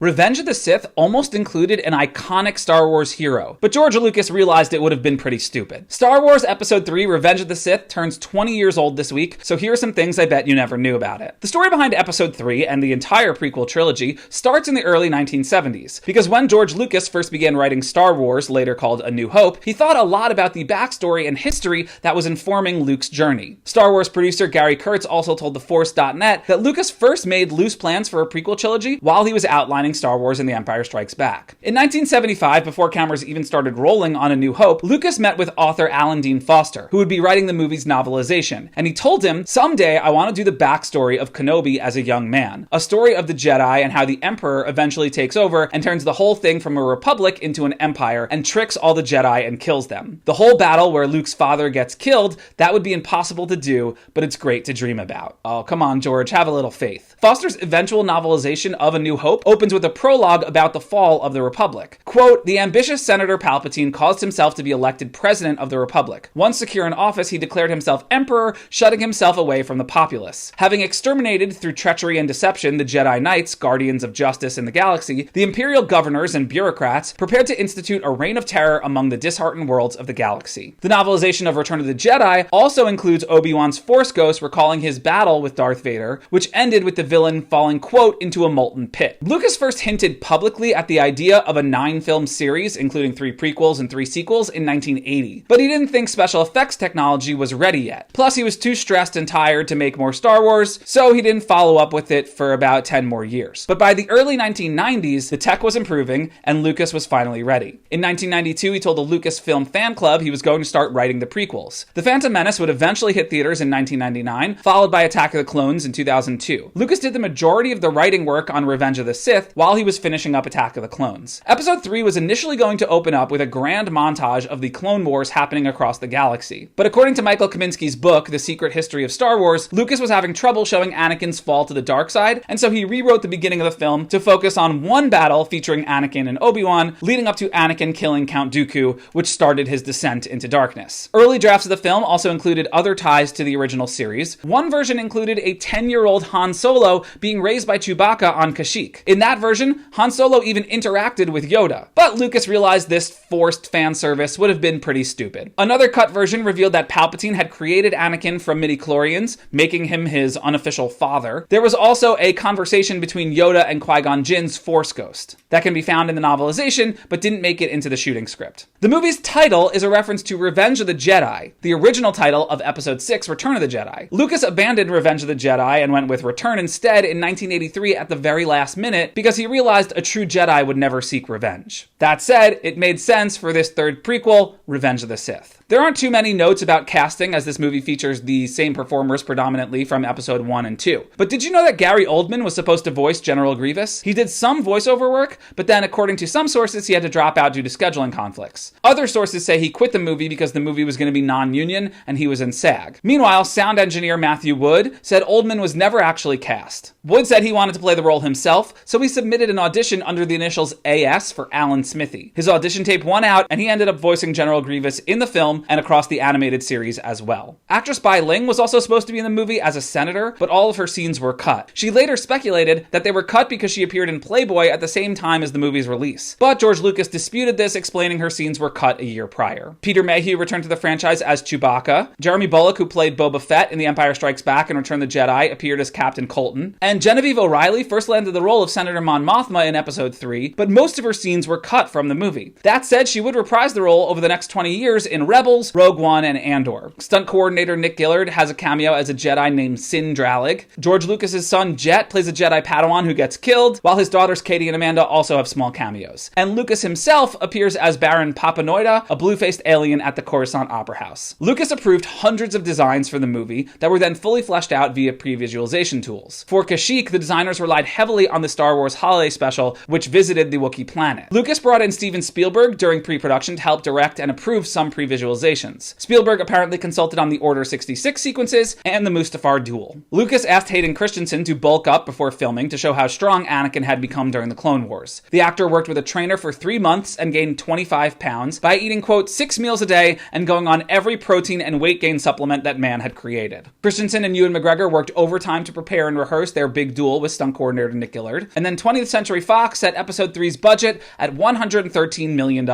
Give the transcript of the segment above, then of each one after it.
Revenge of the Sith almost included an iconic Star Wars hero, but George Lucas realized it would have been pretty stupid. Star Wars Episode 3 Revenge of the Sith turns 20 years old this week, so here are some things I bet you never knew about it. The story behind Episode 3 and the entire prequel trilogy starts in the early 1970s, because when George Lucas first began writing Star Wars, later called A New Hope, he thought a lot about the backstory and history that was informing Luke's journey. Star Wars producer Gary Kurtz also told TheForce.net that Lucas first made loose plans for a prequel trilogy while he was outlining Star Wars and The Empire Strikes Back. In 1975, before cameras even started rolling on A New Hope, Lucas met with author Alan Dean Foster, who would be writing the movie's novelization, and he told him, "Someday I want to do the backstory of Kenobi as a young man, a story of the Jedi and how the Emperor eventually takes over and turns the whole thing from a republic into an empire and tricks all the Jedi and kills them. The whole battle where Luke's father gets killed, that would be impossible to do, but it's great to dream about." Oh, come on, George, have a little faith. Foster's eventual novelization of A New Hope opens with a prologue about the fall of the Republic. Quote, "The ambitious Senator Palpatine caused himself to be elected president of the Republic. Once secure in office, he declared himself emperor, shutting himself away from the populace. Having exterminated through treachery and deception the Jedi Knights, guardians of justice in the galaxy, the imperial governors and bureaucrats prepared to institute a reign of terror among the disheartened worlds of the galaxy." The novelization of Return of the Jedi also includes Obi-Wan's Force Ghost recalling his battle with Darth Vader, which ended with the villain falling, quote, "into a molten pit." Lucas first hinted publicly at the idea of a 9-film series, including 3 prequels and 3 sequels, in 1980. But he didn't think special effects technology was ready yet. Plus, he was too stressed and tired to make more Star Wars, so he didn't follow up with it for about 10 more years. But by the early 1990s, the tech was improving, and Lucas was finally ready. In 1992, he told the Lucasfilm fan club he was going to start writing the prequels. The Phantom Menace would eventually hit theaters in 1999, followed by Attack of the Clones in 2002. Lucas did the majority of the writing work on Revenge of the Sith while he was finishing up Attack of the Clones. Episode 3 was initially going to open up with a grand montage of the Clone Wars happening across the galaxy. But according to Michael Kaminsky's book, The Secret History of Star Wars, Lucas was having trouble showing Anakin's fall to the dark side, and so he rewrote the beginning of the film to focus on one battle featuring Anakin and Obi-Wan, leading up to Anakin killing Count Dooku, which started his descent into darkness. Early drafts of the film also included other ties to the original series. One version included a 10-year-old Han Solo being raised by Chewbacca on Kashyyyk. In that version, Han Solo even interacted with Yoda. But Lucas realized this forced fan service would have been pretty stupid. Another cut version revealed that Palpatine had created Anakin from midi-chlorians, making him his unofficial father. There was also a conversation between Yoda and Qui-Gon Jinn's Force Ghost that can be found in the novelization, but didn't make it into the shooting script. The movie's title is a reference to Revenge of the Jedi, the original title of Episode 6, Return of the Jedi. Lucas abandoned Revenge of the Jedi and went with Return instead in 1983 at the very last minute because he realized a true Jedi would never seek revenge. That said, it made sense for this third prequel, Revenge of the Sith. There aren't too many notes about casting, as this movie features the same performers predominantly from Episode 1 and 2. But did you know that Gary Oldman was supposed to voice General Grievous? He did some voiceover work, but then according to some sources, he had to drop out due to scheduling conflicts. Other sources say he quit the movie because the movie was going to be non-union and he was in SAG. Meanwhile, sound engineer Matthew Wood said Oldman was never actually cast. Wood said he wanted to play the role himself, so he submitted an audition under the initials AS for Alan Smithy. His audition tape won out, and he ended up voicing General Grievous in the film and across the animated series as well. Actress Bai Ling was also supposed to be in the movie as a senator, but all of her scenes were cut. She later speculated that they were cut because she appeared in Playboy at the same time as the movie's release. But George Lucas disputed this, explaining her scenes were cut a year prior. Peter Mayhew returned to the franchise as Chewbacca. Jeremy Bulloch, who played Boba Fett in The Empire Strikes Back and Return of the Jedi, appeared as Captain Colton. And Genevieve O'Reilly first landed the role of Senator Mon Mothma in Episode 3, but most of her scenes were cut from the movie. That said, she would reprise the role over the next 20 years in Rebels, Rogue One, and Andor. Stunt coordinator Nick Gillard has a cameo as a Jedi named Sin Dralig. George Lucas's son Jet plays a Jedi Padawan who gets killed, while his daughters Katie and Amanda also have small cameos. And Lucas himself appears as Baron Papanoida, a blue-faced alien at the Coruscant Opera House. Lucas approved hundreds of designs for the movie that were then fully fleshed out via pre-visualization tools. For Kashyyyk, the designers relied heavily on the Star Wars Holiday Special, which visited the Wookiee planet. Lucas brought in Steven Spielberg during pre-production to help direct and approve some pre-visualizations. Spielberg apparently consulted on the Order 66 sequences and the Mustafar duel. Lucas asked Hayden Christensen to bulk up before filming to show how strong Anakin had become during the Clone Wars. The actor worked with a trainer for 3 months and gained 25 pounds by eating, quote, 6 meals a day and going on every protein and weight gain supplement that man had created. Christensen and Ewan McGregor worked overtime to prepare and rehearse their big duel with stunt coordinator Nick Gillard. And then 20th Century Fox set Episode 3's budget at $113 million.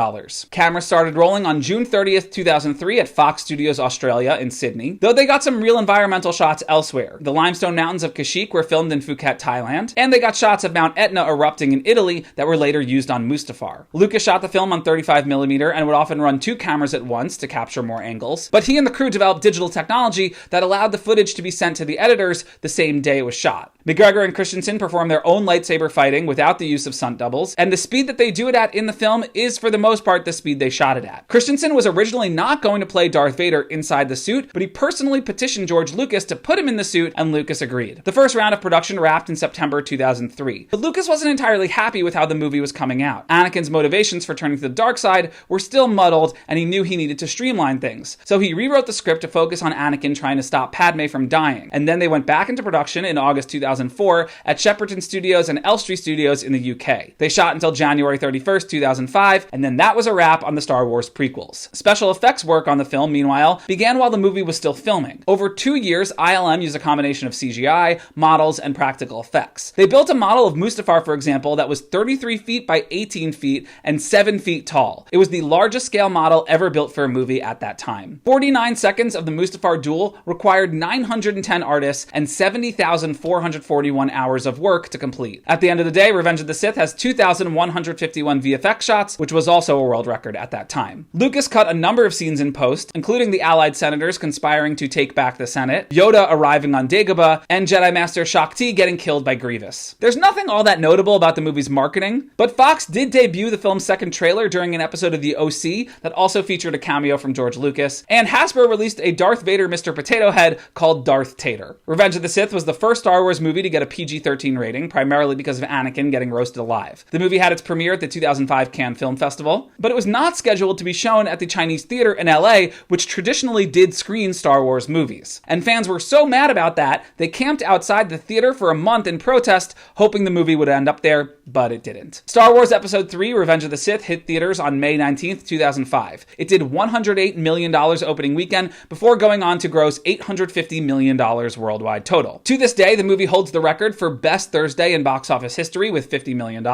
Cameras started rolling on June 30th, 2003 at Fox Studios Australia in Sydney, though they got some real environmental shots elsewhere. The limestone mountains of Kashik were filmed in Phuket, Thailand, and they got shots of Mount Etna erupting in Italy that were later used on Mustafar. Lucas shot the film on 35mm and would often run 2 cameras at once to capture more angles, but he and the crew developed digital technology that allowed the footage to be sent to the editors the same day it was shot. McGregor and Christensen perform their own lightsaber fighting without the use of stunt doubles, and the speed that they do it at in the film is for the most part the speed they shot it at. Christensen was originally not going to play Darth Vader inside the suit, but he personally petitioned George Lucas to put him in the suit, and Lucas agreed. The first round of production wrapped in September 2003, but Lucas wasn't entirely happy with how the movie was coming out. Anakin's motivations for turning to the dark side were still muddled, and he knew he needed to streamline things. So he rewrote the script to focus on Anakin trying to stop Padme from dying, and then they went back into production in August 2004 at Shepperton Studios and Elstree Studios in the UK. They shot until January 31st, 2005, and then that was a wrap on the Star Wars prequels. Special effects work on the film, meanwhile, began while the movie was still filming. Over 2 years, ILM used a combination of CGI, models, and practical effects. They built a model of Mustafar, for example, that was 33 feet by 18 feet and 7 feet tall. It was the largest scale model ever built for a movie at that time. 49 seconds of the Mustafar duel required 910 artists and 70,441 hours of work to complete. At the end of the day, Revenge of the Sith has 2,151 VFX shots, which was also a world record at that time. Lucas cut a number of scenes in post, including the Allied senators conspiring to take back the Senate, Yoda arriving on Dagobah, and Jedi Master Shakti getting killed by Grievous. There's nothing all that notable about the movie's marketing, but Fox did debut the film's second trailer during an episode of The OC that also featured a cameo from George Lucas, and Hasbro released a Darth Vader Mr. Potato Head called Darth Tater. Revenge of the Sith was the first Star Wars movie to get a PG-13 rating, primarily because of Anakin getting roasted alive. The movie had its premiere at the 2005 Cannes Film Festival, but it was not scheduled to be shown at the Chinese Theater in LA, which traditionally did screen Star Wars movies. And fans were so mad about that, they camped outside the theater for a month in protest, hoping the movie would end up there, but it didn't. Star Wars Episode 3, Revenge of the Sith, hit theaters on May 19th, 2005. It did $108 million opening weekend before going on to gross $850 million worldwide total. To this day, the movie holds the record for best Thursday in box office history with $50 million.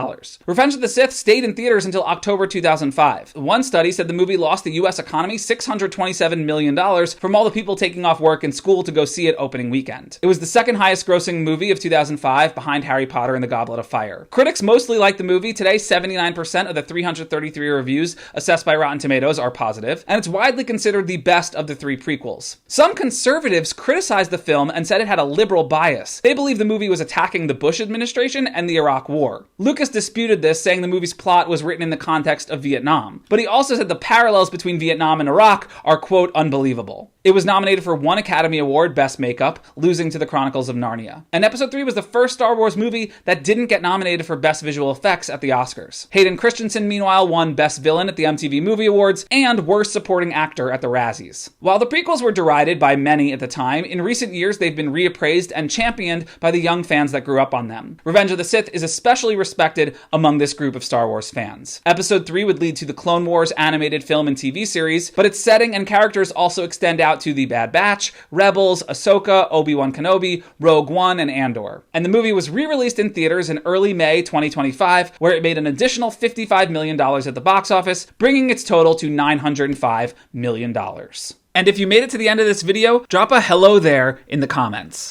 Revenge of the Sith stayed in theaters until October 2005. One study said the movie lost the US economy $627 million from all the people taking off work and school to go see it opening weekend. It was the second highest grossing movie of 2005 behind Harry Potter and the Goblet of Fire. Critics mostly like the movie. Today, 79% of the 333 reviews assessed by Rotten Tomatoes are positive, and it's widely considered the best of the 3 prequels. Some conservatives criticized the film and said it had a liberal bias. They believe the movie was attacking the Bush administration and the Iraq War. Lucas disputed this, saying the movie's plot was written in the context of Vietnam. But he also said the parallels between Vietnam and Iraq are, quote, unbelievable. It was nominated for 1 Academy Award, Best Makeup, losing to The Chronicles of Narnia. And Episode 3 was the first Star Wars movie that didn't get nominated for Best Visual Effects at the Oscars. Hayden Christensen, meanwhile, won Best Villain at the MTV Movie Awards and Worst Supporting Actor at the Razzies. While the prequels were derided by many at the time, in recent years they've been reappraised and championed by the young fans that grew up on them. Revenge of the Sith is especially respected among this group of Star Wars fans. Episode 3 would lead to the Clone Wars animated film and TV series, but its setting and characters also extend out to The Bad Batch, Rebels, Ahsoka, Obi-Wan Kenobi, Rogue One, and Andor. And the movie was re-released in theaters in early May 2025, where it made an additional $55 million at the box office, bringing its total to $905 million. And if you made it to the end of this video, drop a hello there in the comments.